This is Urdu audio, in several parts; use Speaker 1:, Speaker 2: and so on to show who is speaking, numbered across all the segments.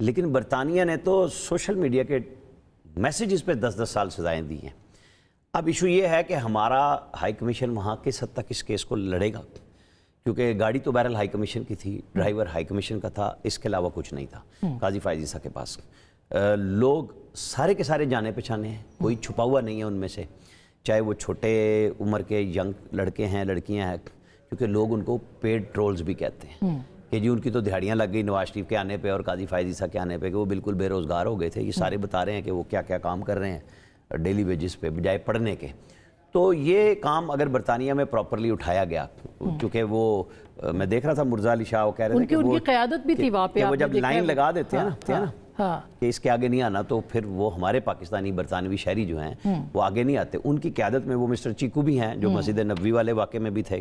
Speaker 1: لیکن برطانیہ نے تو سوشل میڈیا کے میسیجز پہ 10-10 سال سزائیں دی ہیں. اب ایشو یہ ہے کہ ہمارا ہائی کمیشن وہاں کس حد تک اس کیس کو لڑے گا، کیونکہ گاڑی تو بہرحال ہائی کمیشن کی تھی، ڈرائیور ہائی کمیشن کا تھا، اس کے علاوہ کچھ نہیں تھا قاضی فائز عیسیٰ کے پاس. لوگ سارے کے سارے جانے پہچانے ہیں، کوئی چھپا ہوا نہیں ہے ان میں سے، چاہے وہ چھوٹے عمر کے ینگ لڑکے ہیں لڑکیاں ہیں، کیونکہ لوگ ان کو پیڈ ٹرولز بھی کہتے ہیں کہ جی ان کی تو دہاڑیاں لگ گئی نواز شریف کے آنے پہ اور قاضی فائز عیسیٰ کے آنے پہ کہ وہ بالکل بے روزگار ہو گئے تھے. یہ سارے بتا رہے ہیں کہ وہ کیا کیا کام کر رہے ہیں ڈیلی ویجز پہ بجائے پڑھنے کے. تو یہ کام اگر برطانیہ میں پراپرلی اٹھایا گیا، کیونکہ وہ میں دیکھ رہا تھا مرزا علی شاہ وہ کہہ رہے تھے کہ
Speaker 2: ان کی قیادت بھی تھی وہاں پہ،
Speaker 1: وہ جب لائن لگا دیتے ہیں نا کہ اس کے آگے نہیں آنا، تو پھر وہ ہمارے پاکستانی برطانوی شہری جو ہیں وہ آگے نہیں آتے. ان کی قیادت میں وہ مسٹر چیکو بھی ہیں جو مسجد نبوی والے واقعے میں بھی تھے،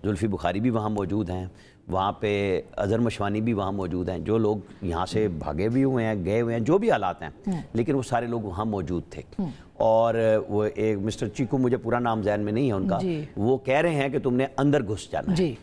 Speaker 1: زلفی بخاری بھی وہاں موجود ہیں، وہاں پہ اظہر مشوانی بھی وہاں موجود ہیں، جو لوگ یہاں سے بھاگے بھی ہوئے ہیں، گئے ہوئے ہیں، جو بھی حالات ہیں، لیکن وہ سارے لوگ وہاں موجود تھے. اور وہ ایک مسٹر چیکو، مجھے پورا نام ذہن میں نہیں ہے ان کا، وہ کہہ رہے ہیں کہ تم نے اندر گھس جانا ہے.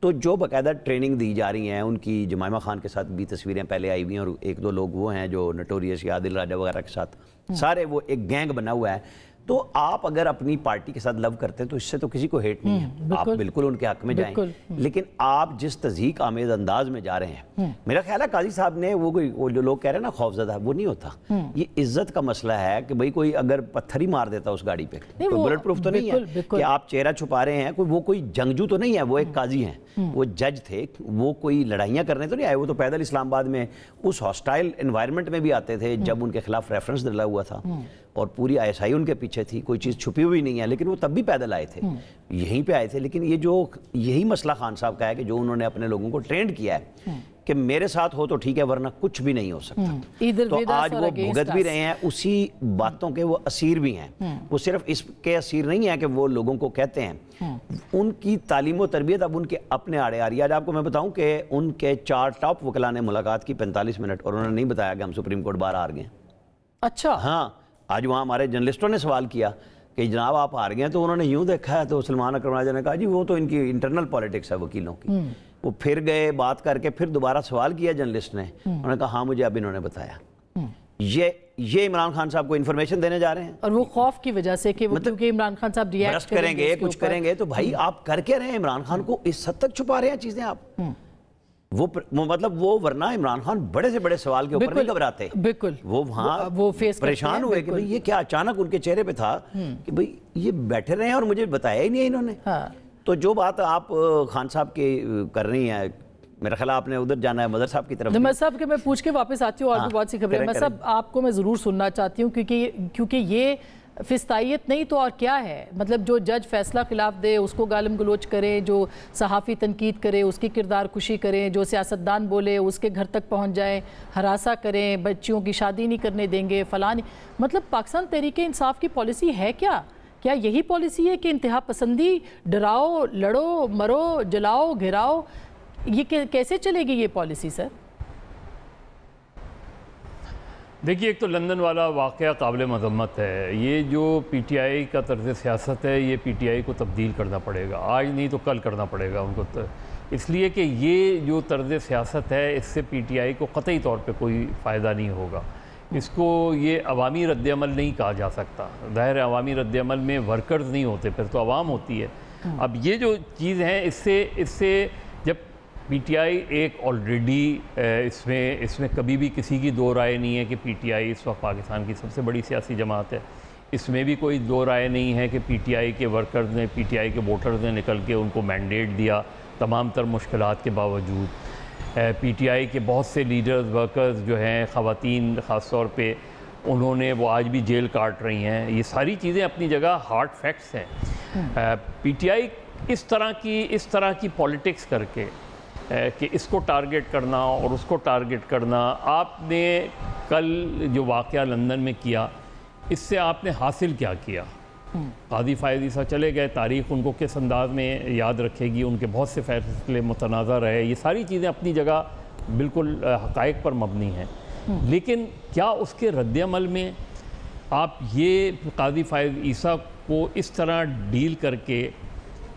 Speaker 1: تو جو باقاعدہ ٹریننگ دی جا رہی ہیں، ان کی جمائمہ خان کے ساتھ بھی تصویریں پہلے آئی ہوئی ہیں، اور ایک دو لوگ وہ ہیں جو نٹوریس یا عادل راجہ وغیرہ کے ساتھ، سارے وہ ایک گینگ بنا ہوا ہے. تو آپ اگر اپنی پارٹی کے ساتھ لو کرتے ہیں تو اس سے تو کسی کو ہیٹ نہیں ہے، آپ بالکل ان کے حق میں جائیں، لیکن آپ جس تضحیک آمیز انداز میں جا رہے ہیں، میرا خیال ہے قاضی صاحب نے وہ جو لوگ کہہ رہے ہیں نا خوفزدہ، وہ نہیں ہوتا. یہ عزت کا مسئلہ ہے کہ بھئی کوئی اگر پتھر ہی مار دیتا اس گاڑی پہ، کوئی بلٹ پروف تو نہیں ہے کہ آپ چہرہ چھپا رہے ہیں، وہ کوئی جنگجو تو نہیں ہے، وہ ایک قاضی ہیں، وہ جج تھے، وہ کوئی لڑائیاں کرنے تو نہیں آئے، وہ تو پیدل اسلام آباد میں اس ہاسٹائل انوائرمنٹ میں بھی آتے تھے جب ان کے خلاف ریفرنس ڈلا ہوا تھا اور پوری ISI ان کے پیچھے تھی، کوئی چیز چھپی ہوئی نہیں ہے، لیکن وہ تب بھی پیدل آئے تھے، یہیں پہ آئے تھے. لیکن یہ جو یہی مسئلہ خان صاحب کا ہے کہ جو انہوں نے اپنے لوگوں کو ٹرینڈ کیا ہے کہ میرے ساتھ ہو تو ٹھیک ہے ورنہ کچھ بھی نہیں ہو سکتا. تو آج وہ بھگت بھی رہے ہیں اسی باتوں کے، وہ اسیر بھی ہیں. وہ صرف اس کے اسیر نہیں ہیں کہ وہ لوگوں کو کہتے ہیں، ان کی تعلیم و تربیت اب ان کے اپنے آڑے آ رہی ہے. آج آپ کو میں بتاؤں کہ ان کے 4 ٹاپ وکلاء نے ملاقات کی 45 منٹ اور انہوں نے نہیں بتایا کہ ہم سپریم کورٹ باہر ہار گئے.
Speaker 2: اچھا
Speaker 1: ہاں، آج وہاں ہمارے جرنلسٹوں نے سوال کیا کہ جناب آپ ہار گئے ہیں، تو انہوں نے یوں دیکھا ہے، تو سلمان اکرم راجہ نے کہا جی وہ تو ان کی انٹرنل پالیٹکس ہے وکیلوں کی. وہ پھر گئے بات کر کے، پھر دوبارہ سوال کیا جرنلسٹ نے، انہوں نے کہا ہاں مجھے اب انہوں نے بتایا. یہ عمران خان صاحب کو انفارمیشن دینے جا رہے ہیں،
Speaker 2: اور وہ خوف کی وجہ سے کہ کیونکہ عمران خان صاحب ریئیکٹ
Speaker 1: کریں گے، کچھ کریں گے. تو بھائی آپ کر کے رہے ہیں، عمران خان کو اس حد تک چھپا رہے ہیں چیزیں آپ. وہ مطلب وہ ورنہ عمران خان بڑے سے بڑے سوال کے اوپر نہیں گھبراتے،
Speaker 2: بالکل
Speaker 1: وہ وہاں پریشان ہوئے کہ بھئی یہ کیا اچانک ان کے چہرے پہ تھا کہ بھئی یہ بیٹھے رہے ہیں اور مجھے بتایا ہی نہیں انہوں نے. تو جو بات آپ خان صاحب کی کر رہی ہیں، میرا خیال آپ نے ادھر جانا ہے مظہر صاحب کی طرف.
Speaker 2: مظہر صاحب کے میں پوچھ کے واپس آتی ہوں، اور بھی بہت سی خبریں مظہر صاحب آپ کو میں ضرور سننا چاہتی ہوں، کیونکہ یہ فستائیت نہیں تو اور کیا ہے. مطلب جو جج فیصلہ خلاف دے اس کو گالم گلوچ کرے، جو صحافی تنقید کرے اس کی کردار کشی کریں، جو سیاستدان بولے اس کے گھر تک پہنچ جائیں، ہراساں کریں، بچیوں کی شادی نہیں کرنے دیں گے فلاں. مطلب پاکستان تحریک انصاف کی پالیسی ہے کیا یہی پالیسی ہے کہ انتہا پسندی، ڈراؤ، لڑو، مرو، جلاؤ، گھراؤ؟ یہ کیسے چلے گی یہ پالیسی سر؟
Speaker 3: دیکھیے، ایک تو لندن والا واقعہ قابل مذمت ہے. یہ جو PTI کا طرز سیاست ہے، یہ PTI کو تبدیل کرنا پڑے گا، آج نہیں تو کل کرنا پڑے گا ان کو، اس لیے کہ یہ جو طرز سیاست ہے اس سے PTI کو قطعی طور پہ کوئی فائدہ نہیں ہوگا. اس کو یہ عوامی رد عمل نہیں کہا جا سکتا. ظاہر ہے عوامی رد عمل میں ورکرز نہیں ہوتے، پھر تو عوام ہوتی ہے. اب یہ جو چیز ہے اس سے جب PTI ایک آلریڈی اس میں کبھی بھی کسی کی دو رائے نہیں ہے کہ PTI اس وقت پاکستان کی سب سے بڑی سیاسی جماعت ہے. اس میں بھی کوئی دو رائے نہیں ہے کہ PTI کے ورکرز نے، PTI کے ووٹرز نے نکل کے ان کو مینڈیٹ دیا تمام تر مشکلات کے باوجود. PTI کے بہت سے لیڈرز، ورکرز جو ہیں، خواتین خاص طور پہ، انہوں نے وہ آج بھی جیل کاٹ رہی ہیں. یہ ساری چیزیں اپنی جگہ ہارڈ فیکٹس ہیں. PTI اس طرح کی پولیٹکس کر کے کہ اس کو ٹارگٹ کرنا اور اس کو ٹارگٹ کرنا، آپ نے کل جو واقعہ لندن میں کیا اس سے آپ نے حاصل کیا کیا؟ قاضی فائز عیسیٰ چلے گئے، تاریخ ان کو کس انداز میں یاد رکھے گی، ان کے بہت سے فیصلے متنازع رہے، یہ ساری چیزیں اپنی جگہ بالکل حقائق پر مبنی ہیں. لیکن کیا اس کے رد عمل میں آپ یہ قاضی فائز عیسیٰ کو اس طرح ڈیل کر کے،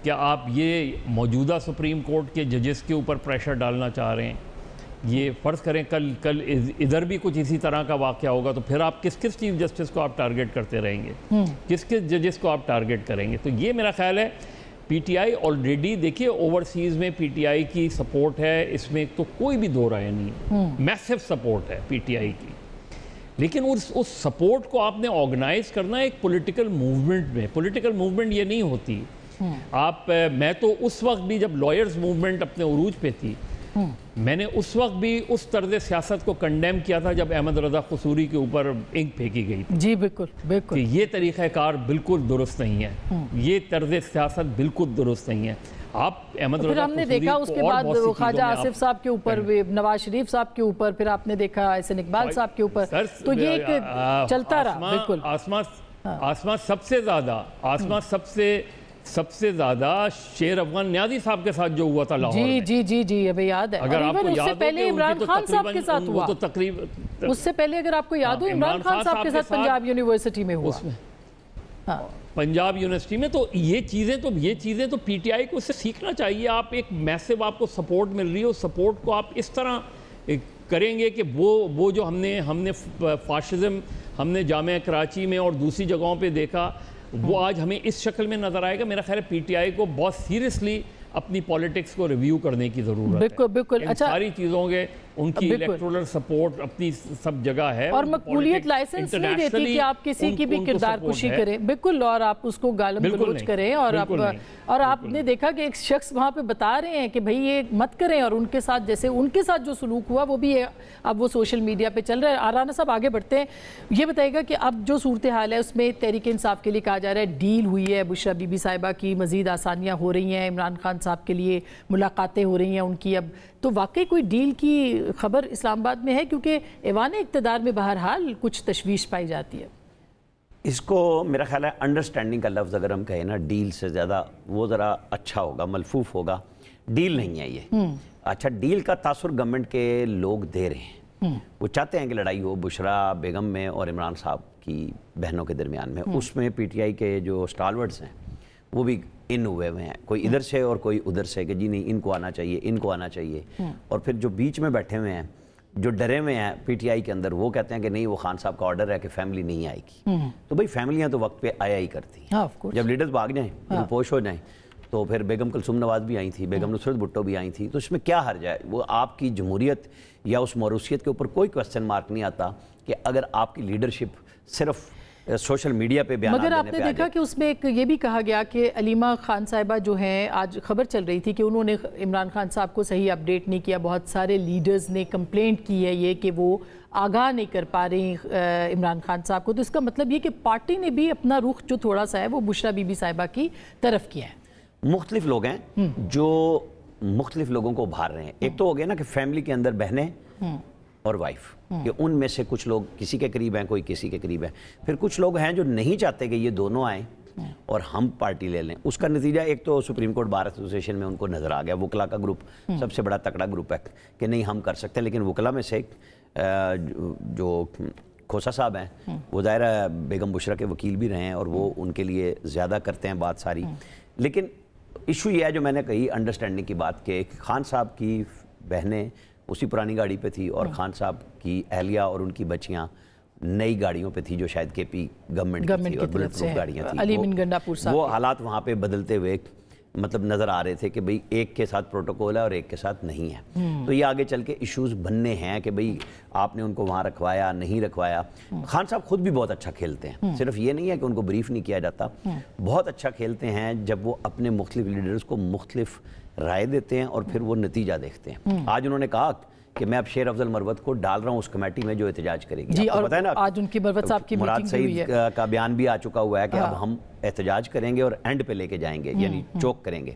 Speaker 3: کیا آپ یہ موجودہ سپریم کورٹ کے ججز کے اوپر پریشر ڈالنا چاہ رہے ہیں یہ فرض کریں کل ادھر بھی کچھ اسی طرح کا واقعہ ہوگا تو پھر آپ کس چیف جسٹس کو آپ ٹارگیٹ کرتے رہیں گے, کس ججز کو آپ ٹارگیٹ کریں گے؟ تو یہ میرا خیال ہے پی ٹی آئی آلریڈی دیکھیے اوورسیز میں پی ٹی آئی کی سپورٹ ہے, اس میں تو کوئی بھی دو رائے نہیں ہے, میسو سپورٹ ہے پی ٹی آئی کی, لیکن اس سپورٹ کو آپ نے آرگنائز کرنا ہے ایک پولیٹیکل موومنٹ میں. پولیٹیکل موومنٹ یہ نہیں ہوتی آپ, میں تو اس وقت بھی جب لائرز موومنٹ اپنے عروج پہ تھی میں نے اس وقت بھی اس طرز سیاست کو کنڈیم کیا تھا جب احمد رضا قصوری کے اوپر انک پھینکی گئی تھی.
Speaker 2: جی بالکل بالکل,
Speaker 3: کہ یہ طریقہ کار بالکل درست نہیں ہے, یہ طرز سیاست بالکل درست نہیں ہے. آپ احمد رضا
Speaker 2: پھر ہم نے دیکھا اس کے بعد خواجہ آصف صاحب کے اوپر, نواز شریف صاحب کے اوپر, پھر آپ نے دیکھا احسن اقبال صاحب کے اوپر, تو یہ ایک چلتا رہا. بالکل
Speaker 3: آسمان سب سے زیادہ شیر افغان نیازی صاحب کے ساتھ جو ہوا تھا لاہور میں,
Speaker 2: جی ابھی یاد ہے.
Speaker 3: اگر آپ کو یاد ہو
Speaker 2: پہلے عمران خان صاحب کے ساتھ ہوا, اس سے پہلے اگر آپ کو یاد ہو عمران خان صاحب کے ساتھ پنجاب یونیورسٹی میں ہوا,
Speaker 3: پنجاب یونیورسٹی میں. تو یہ چیزیں تو پی ٹی آئی کو اس سے سیکھنا چاہیے. آپ ایک میسو آپ کو سپورٹ مل رہی ہے, اس سپورٹ کو آپ اس طرح کریں گے کہ وہ جو ہم نے فاشزم ہم نے جامعہ کراچی میں اور دوسری جگہوں پہ دیکھا, وہ آج ہمیں اس شکل میں نظر آئے گا. میرا خیال ہے پی ٹی آئی کو بہت سیریسلی اپنی پالیٹکس کو ریویو کرنے کی ضرورت ہے.
Speaker 2: بالکل.
Speaker 3: ان ساری چیزوں کے ان کی الیکٹورل سپورٹ اپنی سب جگہ ہے,
Speaker 2: اور مقبولیت لائسنس نہیں دیتی کہ آپ کسی کی بھی کردار کشی کریں. بالکل, اور آپ اس کو گالم گلوچ کریں, اور آپ نے دیکھا کہ ایک شخص وہاں پہ بتا رہے ہیں کہ بھئی یہ مت کریں, اور ان کے ساتھ جیسے ان کے ساتھ جو سلوک ہوا وہ بھی اب وہ سوشل میڈیا پہ چل رہا ہے. رانا صاحب آگے بڑھتے ہیں, یہ بتائے گا کہ اب جو صورتحال ہے اس میں تحریک انصاف کے لیے کہا جا رہا ہے ڈیل ہوئی ہے, بشرا بی بی صاحبہ کی مزید آسانیاں ہو رہی ہیں, عمران خان صاحب کے لیے ملاقاتیں ہو رہی ہیں ان کی. اب تو واقعی کوئی ڈیل کی خبر اسلام آباد میں ہے, کیونکہ ایوان اقتدار میں بہرحال کچھ تشویش پائی جاتی ہے.
Speaker 1: اس کو میرا خیال ہے انڈرسٹینڈنگ کا لفظ اگر ہم کہیں نا, ڈیل سے زیادہ وہ ذرا اچھا ہوگا, ملفوف ہوگا. ڈیل نہیں ہے یہ. اچھا, ڈیل کا تاثر گورنمنٹ کے لوگ دے رہے ہیں, وہ چاہتے ہیں کہ لڑائی ہو بشرا بیگم میں اور عمران صاحب کی بہنوں کے درمیان میں. اس میں پی ٹی آئی کے جو سٹالورڈز ہیں وہ بھی ان ہوئے ہیں, کوئی ادھر سے اور کوئی ادھر سے, کہ جی نہیں ان کو آنا چاہیے, ان کو آنا چاہیے. اور پھر جو بیچ میں بیٹھے ہوئے ہیں, جو ڈرے ہوئے ہیں پی ٹی آئی کے اندر, وہ کہتے ہیں کہ نہیں وہ خان صاحب کا آرڈر ہے کہ فیملی نہیں آئے گی. تو بھئی فیملیاں تو وقت پہ آیا ہی کرتی ہیں. جب لیڈرز بھاگ جائیں, روپوش ہو جائیں, تو پھر بیگم کلثوم نواز بھی آئی تھی, بیگم نصرت بھٹو بھی آئی تھی, تو اس میں کیا حرج ہے؟ وہ آپ کی جمہوریت یا اس موروثیت کے اوپر کوئی کوسچن مارک نہیں آتا کہ اگر آپ کی لیڈرشپ صرف سوشل میڈیا پہ بیانات دینے پہ آ جائے.
Speaker 2: مگر آپ نے دیکھا کہ اس میں ایک یہ بھی کہا گیا کہ علیمہ خان صاحبہ جو ہیں, آج خبر چل رہی تھی کہ انہوں نے عمران خان صاحب کو صحیح اپڈیٹ نہیں کیا. بہت سارے لیڈرز نے کمپلینٹ کی ہے یہ کہ وہ آگاہ نہیں کر پا رہے ہیں عمران خان صاحب کو. تو اس کا مطلب یہ کہ پارٹی نے بھی اپنا رخ جو تھوڑا سا ہے وہ بشرا بی بی صاحبہ کی طرف کیا ہے.
Speaker 1: مختلف لوگ ہیں جو مختلف لوگوں کو ابھار رہے ہیں. ایک تو ہو گیا نا کہ فیملی کے اندر بہنیں اور وائف, کہ ان میں سے کچھ لوگ کسی کے قریب ہیں, کوئی کسی کے قریب ہے. پھر کچھ لوگ ہیں جو نہیں چاہتے کہ یہ دونوں آئیں اور ہم پارٹی لے لیں. اس کا نتیجہ ایک تو سپریم کورٹ بار ایسوسی ایشن میں ان کو نظر آ گیا, وکلا کا گروپ سب سے بڑا تکڑا گروپ ہے کہ نہیں ہم کر سکتے. لیکن وکلا میں سے جو کھوسا صاحب ہیں وہ ظاہر بیگم بشرا کے وکیل بھی رہے ہیں, اور وہ ان کے لیے زیادہ کرتے ہیں بات ساری. لیکن ایشو یہ ہے جو میں نے کہی انڈرسٹینڈنگ کی بات, کہ خان صاحب کی بہنیں اسی پرانی گاڑی پہ تھی, اور خان صاحب کی اہلیہ اور ان کی بچیاں نئی گاڑیوں پہ تھی جو شاید کے پی گورنمنٹ کی تھی اور بلٹ پروف گاڑیاں تھیں. وہ حالات وہاں پہ بدلتے ہوئے مطلب نظر آ رہے تھے کہ بھئی ایک کے ساتھ پروٹوکول ہے اور ایک کے ساتھ نہیں ہے. تو یہ آگے چل کے ایشوز بننے ہیں کہ بھئی آپ نے ان کو وہاں رکھوایا نہیں رکھوایا. خان صاحب خود بھی بہت اچھا کھیلتے ہیں, صرف یہ نہیں ہے کہ ان کو بریف نہیں کیا جاتا, بہت اچھا کھیلتے ہیں جب وہ اپنے مختلف لیڈرز کو مختلف رائے دیتے ہیں اور پھر وہ نتیجہ دیکھتے ہیں. آج انہوں نے کہا کہ میں اب شیر افضل مروت کو ڈال رہا ہوں اس کمیٹی میں جو احتجاج کرے گی.
Speaker 2: جی, اور آج ان کی مروت صاحب کی
Speaker 1: مراد سعید کا بیان بھی آ چکا ہوا ہے کہ اب ہم احتجاج کریں گے اور اینڈ پہ لے کے جائیں گے, یعنی چوک کریں گے.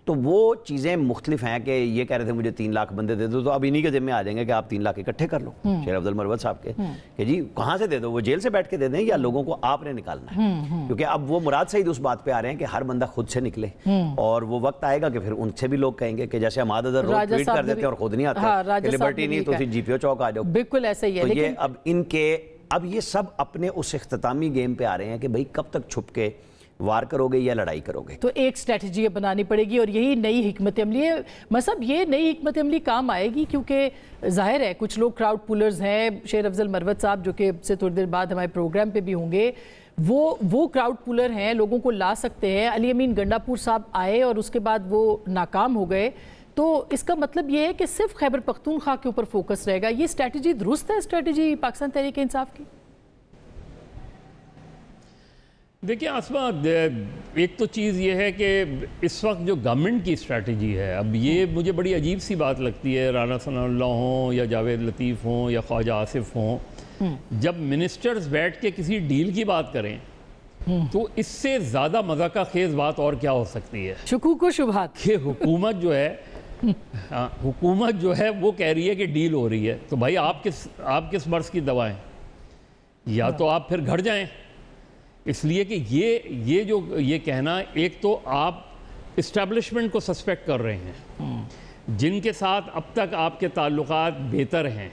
Speaker 1: تو وہ چیزیں مختلف ہیں کہ یہ کہہ رہے تھے مجھے 3 لاکھ بندے دے دو, تو اب انہی کے ذمہ آ جائیں گے کہ آپ 3 لاکھ اکٹھے کر لو شیر افضل مروت صاحب کے, کہ جی کہاں سے دے دو, وہ جیل سے بیٹھ کے دے دیں یا لوگوں کو آپ نے نکالنا ہے. کیونکہ اب وہ مراد سعید اس بات پہ آ رہے ہیں کہ ہر بندہ خود سے نکلے, اور وہ وقت آئے گا کہ پھر ان سے بھی لوگ کہیں گے کہ جیسے ہماد اظہر روز ٹویٹ کر دیتے ہیں اور خود نہیں آتے, لبرٹی نہیں تو جی پی او چوک آ جاؤ.
Speaker 2: بالکل ایسا ہی ہے.
Speaker 1: تو یہ اب ان کے اب یہ سب اپنے اس اختتامی گیم پہ آ رہے ہیں کہ بھئی کب تک چھپ کے وار کرو گے یا لڑائی کرو گے.
Speaker 2: تو ایک اسٹریٹجی بنانی پڑے گی اور یہی نئی حکمت عملی ہے. مطلب یہ نئی حکمت عملی کام آئے گی کیونکہ ظاہر ہے کچھ لوگ کراؤڈ پولرز ہیں. شیر افضل مروت صاحب جو کہ سے تھوڑی دیر بعد ہمارے پروگرام پہ بھی ہوں گے, وہ کراؤڈ پولر ہیں, لوگوں کو لا سکتے ہیں. علی امین گنڈاپور صاحب آئے اور اس کے بعد وہ ناکام ہو گئے, تو اس کا مطلب یہ ہے کہ صرف خیبر پختونخوا کے اوپر فوکس رہے گا. یہ اسٹریٹجی درست ہے, اسٹریٹجی پاکستان تحریک انصاف کی؟
Speaker 3: دیکھیں آسمہ, ایک تو چیز یہ ہے کہ اس وقت جو گورنمنٹ کی اسٹریٹجی ہے, اب یہ مجھے بڑی عجیب سی بات لگتی ہے. رانا ثناء اللہ ہوں یا جاوید لطیف ہوں یا خواجہ آصف ہوں, جب منسٹرز بیٹھ کے کسی ڈیل کی بات کریں تو اس سے زیادہ مذاقہ خیز بات اور کیا ہو سکتی ہے؟
Speaker 2: شکوک و شبہات
Speaker 3: کہ حکومت جو ہے وہ کہہ رہی ہے کہ ڈیل ہو رہی ہے, تو بھائی آپ کس مرض کی دوائیں, یا تو آپ پھر گھر جائیں. اس لیے کہ یہ کہنا, ایک تو آپ اسٹیبلشمنٹ کو سسپیکٹ کر رہے ہیں جن کے ساتھ اب تک آپ کے تعلقات بہتر ہیں.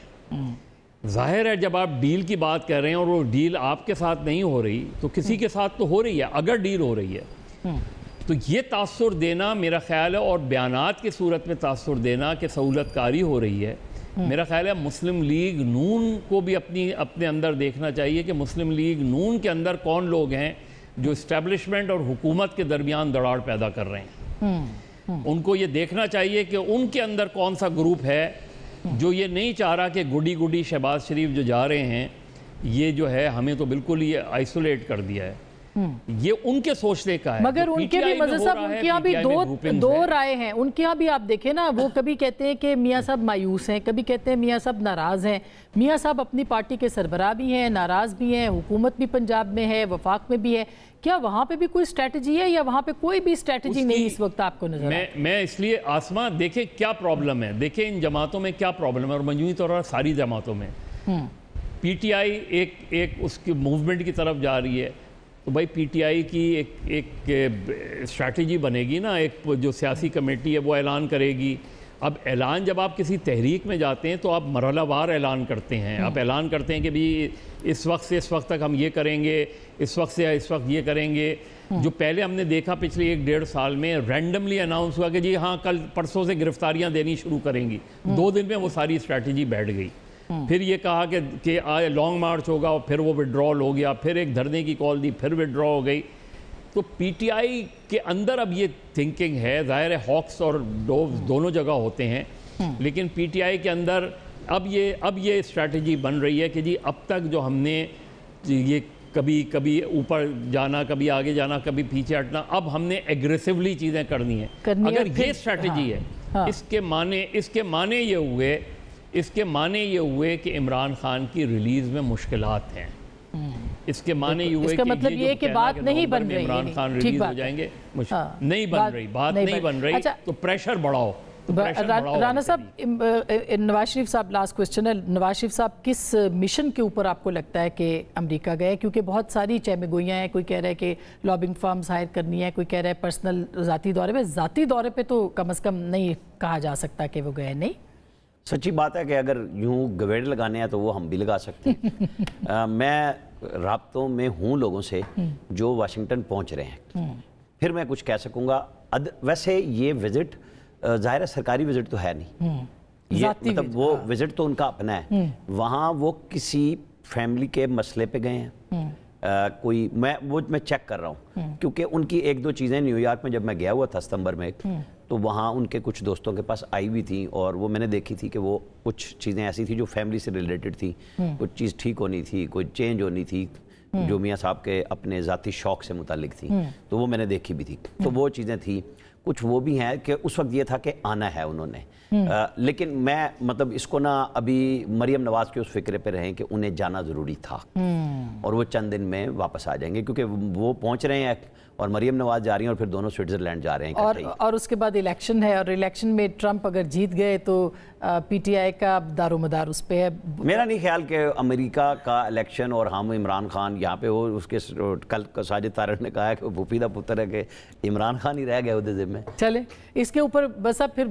Speaker 3: ظاہر ہے جب آپ ڈیل کی بات کر رہے ہیں اور وہ ڈیل آپ کے ساتھ نہیں ہو رہی تو کسی کے ساتھ تو ہو رہی ہے. اگر ڈیل ہو رہی ہے تو یہ تاثر دینا میرا خیال ہے, اور بیانات کی صورت میں تاثر دینا کہ سہولت کاری ہو رہی ہے, میرا خیال ہے مسلم لیگ نون کو بھی اپنے اندر دیکھنا چاہیے کہ مسلم لیگ نون کے اندر کون لوگ ہیں جو اسٹیبلشمنٹ اور حکومت کے درمیان دراڑ پیدا کر رہے ہیں. ان کو یہ دیکھنا چاہیے کہ ان کے اندر کون سا گروپ ہے جو یہ نہیں چاہ رہا کہ گڈی شہباز شریف جو جا رہے ہیں یہ جو ہے ہمیں تو بالکل ہی آئسولیٹ کر دیا ہے. یہ ان کے سوچنے کا ہے.
Speaker 2: مگر ان کے بھی مذہب صاحب, ان کے یہاں بھی دو رائے ہیں. ان کے یہاں بھی آپ دیکھیں نا, وہ کبھی کہتے ہیں کہ میاں صاحب مایوس ہیں, کبھی کہتے ہیں میاں صاحب ناراض ہیں. میاں صاحب اپنی پارٹی کے سربراہ بھی ہیں, ناراض بھی ہیں, حکومت بھی پنجاب میں ہے, وفاق میں بھی ہے. کیا وہاں پہ بھی کوئی اسٹریٹجی ہے یا وہاں پہ کوئی بھی اسٹریٹجی نہیں اس وقت آپ کو نظر آئے؟
Speaker 3: میں اس لیے آسمہ دیکھیں کیا پرابلم ہے, دیکھیں ان جماعتوں میں کیا پرابلم ہے, اور مجموعی طور پر ساری جماعتوں میں. پی ٹی آئی ایک اس کی موومنٹ کی طرف جا رہی ہے, تو بھائی پی ٹی آئی کی ایک اسٹریٹجی بنے گی نا, ایک جو سیاسی کمیٹی ہے وہ اعلان کرے گی. اب اعلان جب آپ کسی تحریک میں جاتے ہیں تو آپ مرحلہ وار اعلان کرتے ہیں. آپ اعلان کرتے ہیں کہ بھی اس وقت سے اس وقت تک ہم یہ کریں گے, اس وقت سے اس وقت یہ کریں گے. جو پہلے ہم نے دیکھا پچھلے 1-1.5 سال میں رینڈملی اناؤنس ہوا کہ جی ہاں کل پرسوں سے گرفتاریاں دینی شروع کریں گی, 2 دن میں وہ ساری اسٹریٹجی بیٹھ گئی. پھر یہ کہا کہ لانگ مارچ ہوگا, اور پھر وہ وڈرال ہو گیا, پھر ایک دھرنے کی کال دی, پھر وڈرا ہو گئی. تو پی ٹی آئی کے اندر اب یہ تھنکنگ ہے, ظاہر ہے ہاکس اور ڈووز دونوں جگہ ہوتے ہیں, لیکن پی ٹی آئی کے اندر اب یہ اسٹریٹجی بن رہی ہے کہ جی اب تک جو ہم نے یہ کبھی اوپر جانا, کبھی آگے جانا, کبھی پیچھے ہٹنا, اب ہم نے ایگریسولی چیزیں کرنی ہیں. اگر یہ اسٹریٹجی ہے, اس کے معنی یہ ہوئے کہ عمران خان کی ریلیز میں مشکلات ہیں. اس کے معنی یہ ہوئے کہ
Speaker 2: مطلب یہ کہ بات نہیں بن رہی,
Speaker 3: عمران خان ریلیز ہو جائیں گے, نہیں بن رہی تو پریشر بڑھاؤ.
Speaker 2: رانا صاحب, نواز شریف صاحب لاسٹ کوسچن ہے. نواز شریف صاحب کس مشن کے اوپر آپ کو لگتا ہے کہ امریکہ گئے؟ کیونکہ بہت ساری چہمے گوئیاں ہیں, کوئی کہہ رہا ہے کہ لابنگ فارمز ہائر کرنی ہے, کوئی کہہ رہا ہے پرسنل ذاتی دورے پہ. ذاتی دورے پہ تو کم از کم نہیں کہا جا سکتا کہ وہ گئے. نہیں,
Speaker 1: سچی بات ہے کہ اگر یوں گویڑ لگانے ہیں تو وہ ہم بھی لگا سکتے ہیں. میں رابطوں میں ہوں لوگوں سے جو واشنگٹن پہنچ رہے ہیں, پھر میں کچھ کہہ سکوں گا. ویسے یہ وزٹ ظاہر ہے سرکاری وزٹ تو ہے نہیں, یہ مطلب وہ وزٹ تو ان کا اپنا ہے. وہاں وہ کسی فیملی کے مسئلے پہ گئے ہیں. میں چیک کر رہا ہوں کیونکہ ان کی 1-2 چیزیں نیو یارک میں جب میں گیا ہوا تھا ستمبر میں, تو وہاں ان کے کچھ دوستوں کے پاس آئی ہوئی تھیں, اور وہ میں نے دیکھی تھی کہ وہ کچھ چیزیں ایسی تھیں جو فیملی سے ریلیٹڈ تھی. کچھ چیز ٹھیک ہونی تھی, کوئی چینج ہونی تھی جو میاں صاحب کے اپنے ذاتی شوق سے متعلق تھی, تو وہ میں نے دیکھی بھی تھی. تو وہ چیزیں تھیں. کچھ وہ بھی ہیں کہ اس وقت یہ تھا کہ آنا ہے انہوں نے, لیکن میں مطلب اس کو نا ابھی مریم نواز کے اس فکرے پہ رہیں کہ انہیں جانا ضروری تھا, اور وہ چند دن میں واپس آ جائیں گے کیونکہ وہ پہنچ رہے ہیں اور مریم نواز جا رہی ہیں, اور پھر دونوں سوئٹزرلینڈ جا رہے ہیں.
Speaker 2: اور اس کے بعد الیکشن ہے, اور الیکشن میں ٹرمپ اگر جیت گئے تو پی ٹی آئی کا دار و مدار اس پہ ہے.
Speaker 1: میرا نہیں خیال کہ امریکہ کا الیکشن اور ہم عمران خان یہاں پہ ہو. اس کے کل ساجد طارق نے کہا ہے کہ وہ پھوپھیدہ پتر ہے کہ عمران خان ہی رہ گئے عہدے میں.
Speaker 2: چلیں اس کے اوپر بس اب پھر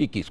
Speaker 4: 21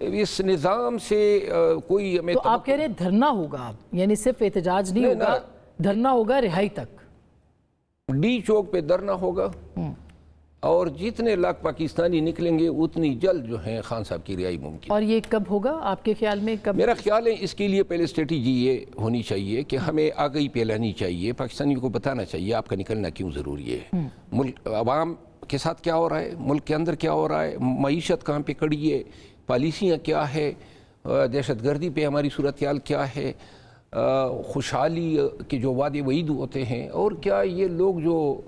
Speaker 4: اس نظام سے کوئی ہمیں
Speaker 2: تو آپ کہہ رہے ہیں دھرنا ہوگا، یعنی صرف احتجاج نہیں ہوگا، دھرنا ہوگا رہائی تک،
Speaker 4: ڈی چوک پہ دھرنا ہوگا، اور جتنے لاکھ پاکستانی نکلیں گے اتنی جلد جو ہیں خان صاحب کی رہائی ممکن۔
Speaker 2: اور یہ کب ہوگا آپ کے خیال میں؟ کب؟
Speaker 4: میرا خیال ہے اس کے لیے پہلے اسٹریٹجی یہ ہونی چاہیے کہ ہمیں آگہی پھیلانی چاہیے، پاکستانیوں کو بتانا چاہیے آپ کا نکلنا کیوں ضروری ہے، ملک عوام کے ساتھ کیا ہو رہا ہے، ملک کے اندر کیا ہو رہا ہے، معیشت کہاں پہ کڑی ہے، پالیسیاں کیا ہے، دہشت گردی پہ ہماری صورتحال کیا ہے، خوشحالی کے جو وعدے وعید ہوتے ہیں، اور کیا یہ لوگ جو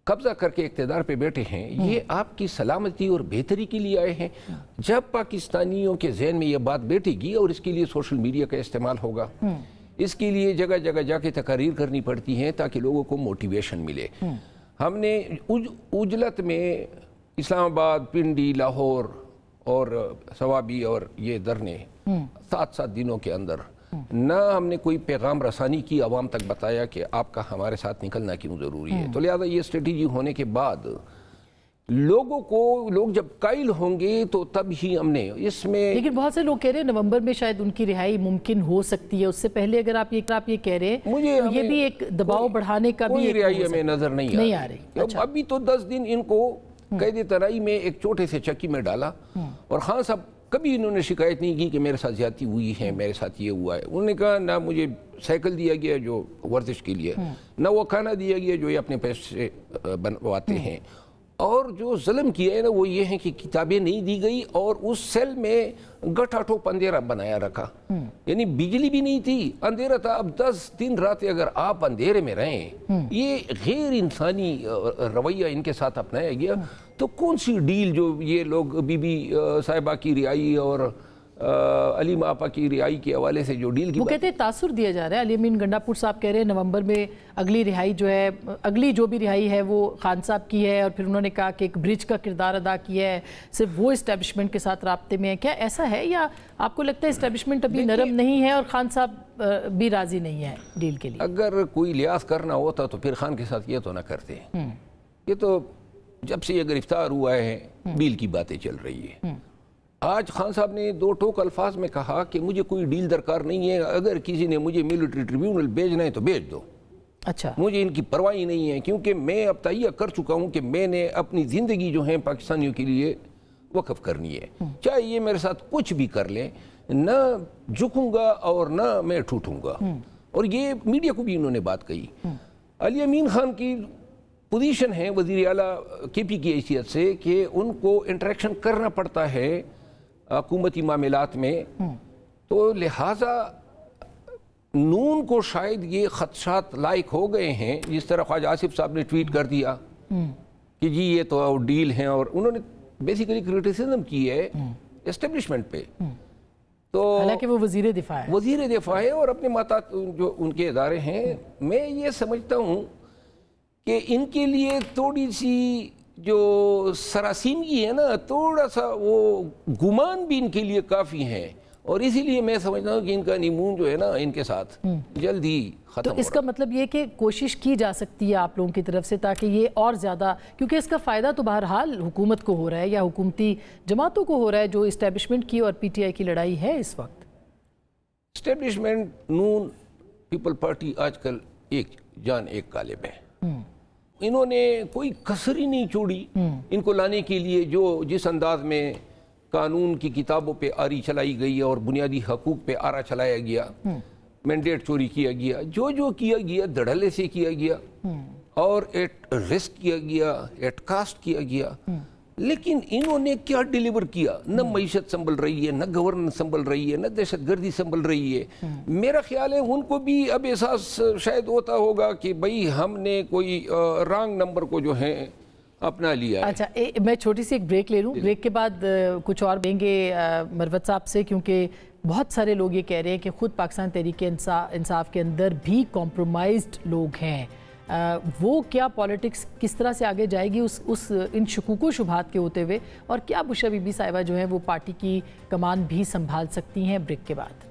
Speaker 4: قبضہ کر کے اقتدار پہ بیٹھے ہیں یہ آپ کی سلامتی اور بہتری کے لیے آئے ہیں۔ جب پاکستانیوں کے ذہن میں یہ بات بیٹھے گی، اور اس کے لیے سوشل میڈیا کا استعمال ہوگا، اس کے لیے جگہ جگہ جا کے تقاریر کرنی پڑتی ہیں تاکہ لوگوں کو موٹیویشن ملے۔ ہم نے عجلت میں اسلام آباد، پنڈی، لاہور اور سوابی اور یہ دھرنے 7 دنوں کے اندر نہ ہم نے کوئی پیغام رسانی کی، عوام تک بتایا کہ آپ کا ہمارے ساتھ نکلنا کیوں ضروری ہے۔ تو لہذا یہ اسٹریٹجی ہونے کے بعد لوگ جب قائل ہوں گے تو تب ہی ہم نے اس میں،
Speaker 2: لیکن بہت سے لوگ کہہ رہے ہیں نومبر میں شاید ان کی رہائی ممکن ہو سقتی ہے، اس سے پہلے اگر آپ یہ کہہ رہے ہیں یہ بھی ایک دباؤ بڑھانے کا بھی
Speaker 4: کوئی رہائی ہمیں نظر نہیں
Speaker 2: آ رہی۔
Speaker 4: ابھی تو 10 دن ان کو قید تنہائی میں ایک چھوٹے سے چکی میں ڈالا، اور خان صاحب کبھی انہوں نے شکایت نہیں کی کہ میرے ساتھ زیادتی ہوئی ہے، میرے ساتھ یہ ہوا ہے۔ انہوں نے کہا نہ مجھے سائیکل دیا گیا جو ورزش کے لیے، نہ وہ کھانا دیا گیا جو یہ اپنے پیسے سے بنواتے ہیں، اور جو ظلم کیا ہے نا وہ یہ ہے کہ کتابیں نہیں دی گئی، اور اس سیل میں گٹھاٹھو اندھیرا بنایا رکھا، یعنی بجلی بھی نہیں تھی، اندھیرا تھا۔ اب 10 دن رات اگر آپ اندھیرے میں رہیں، یہ غیر انسانی رویہ ان کے ساتھ اپنایا گیا۔ تو کون سی ڈیل جو یہ لوگ بی بی صاحبہ کی رہائی اور علیم آپا کی رہائی کے حوالے سے جو ڈیل کی،
Speaker 2: وہ کہتے ہیں تاثر دیا جا رہا ہے۔ علی امین گنڈا پور صاحب کہہ رہے ہیں نومبر میں اگلی رہائی جو ہے، اگلی جو بھی رہائی ہے وہ خان صاحب کی ہے، اور پھر انہوں نے کہا کہ ایک برج کا کردار ادا کیا ہے، صرف وہ اسٹیبلشمنٹ کے ساتھ رابطے میں ہے۔ کیا ایسا ہے، یا آپ کو لگتا ہے اسٹیبلشمنٹ ابھی نرم نہیں ہے اور خان صاحب بھی راضی نہیں ہے ڈیل کے لیے؟ اگر
Speaker 4: کوئی لحاظ کرنا ہوتا تو پھر خان کے ساتھ یہ تو نہ کرتے۔ یہ تو جب سے یہ گرفتار ہوا ہے ڈیل کی باتیں چل رہی ہے۔ آج خان صاحب نے 2 ٹوک الفاظ میں کہا کہ مجھے کوئی ڈیل درکار نہیں ہے، اگر کسی نے مجھے ملٹری ٹریبیونل بھیجنا ہے تو بھیج دو،
Speaker 2: اچھا
Speaker 4: مجھے ان کی پرواہ نہیں ہے، کیونکہ میں اب تہیہ کر چکا ہوں کہ میں نے اپنی زندگی جو ہے پاکستانیوں کے لیے وقف کرنی ہے، چاہے یہ میرے ساتھ کچھ بھی کر لیں، نہ جھکوں گا اور نہ میں ٹوٹوں گا۔ اور یہ میڈیا کو بھی انہوں نے بات کہی۔ علی امین خان کی پوزیشن ہے وزیر اعلیٰ کے پی کی حیثیت سے کہ ان کو انٹریکشن کرنا پڑتا ہے حکومتی معاملات میں، تو لہٰذا نون کو شاید یہ خدشات لائق ہو گئے ہیں، جس طرح خواجہ آصف صاحب نے ٹویٹ کر دیا کہ جی یہ تو ڈیل ہیں، اور انہوں نے بیسیکلی کرٹیسزم کی ہے اسٹیبلشمنٹ پہ۔ تو
Speaker 2: حالانکہ وہ وزیر دفاع ہے
Speaker 4: اور اپنے ماتحت جو ان کے ادارے ہیں، میں یہ سمجھتا ہوں کہ ان کے لیے تھوڑی سی جو سراسیمگی ہے نا، تھوڑا سا وہ گمان بھی ان کے لیے کافی ہیں، اور اسی لیے میں سمجھتا ہوں کہ ان کا نیمون جو ہے نا ان کے ساتھ جلد ہی ختم ہو۔
Speaker 2: تو اس کا مطلب یہ کہ کوشش کی جا سکتی ہے آپ لوگوں کی طرف سے تاکہ یہ اور زیادہ، کیونکہ اس کا فائدہ تو بہرحال حکومت کو ہو رہا ہے یا حکومتی جماعتوں کو ہو رہا ہے جو اسٹیبلشمنٹ کی اور پی ٹی آئی کی لڑائی ہے اس وقت۔
Speaker 4: اسٹیبلشمنٹ، نون، پیپل پارٹی آج کل ایک جان ایک قالب ہے۔ انہوں نے کوئی کسر ہی نہیں چھوڑی ان کو لانے کے لیے، جو جس انداز میں قانون کی کتابوں پہ آری چلائی گئی اور بنیادی حقوق پہ آرا چلایا گیا، مینڈیٹ چوری کیا گیا، جو کیا گیا دھڑلے سے کیا گیا، اور ایٹ رسک کیا گیا، ایٹ کاسٹ کیا گیا۔ لیکن انہوں نے کیا ڈیلیور کیا؟ نہ معیشت سنبھل رہی ہے، نہ گورننس سنبھل رہی ہے، نہ دہشت گردی سنبھل رہی ہے۔ میرا خیال ہے ان کو بھی اب احساس شاید ہوتا ہوگا کہ بھئی ہم نے کوئی رانگ نمبر کو جو ہے اپنا لیا ہے۔
Speaker 2: اچھا میں چھوٹی سی ایک بریک لے لوں، بریک کے بعد کچھ اور دیں گے مروت صاحب سے، کیونکہ بہت سارے لوگ یہ کہہ رہے ہیں کہ خود پاکستان تحریک انصاف کے اندر بھی کمپرومائزڈ لوگ ہیں، وہ کیا پالیٹکس کس طرح سے آگے جائے گی ان شکوک و شبہات کے ہوتے ہوئے، اور کیا بشرا بی بی صاحبہ جو ہیں وہ پارٹی کی کمان بھی سنبھال سکتی ہیں؟ بریک کے بعد۔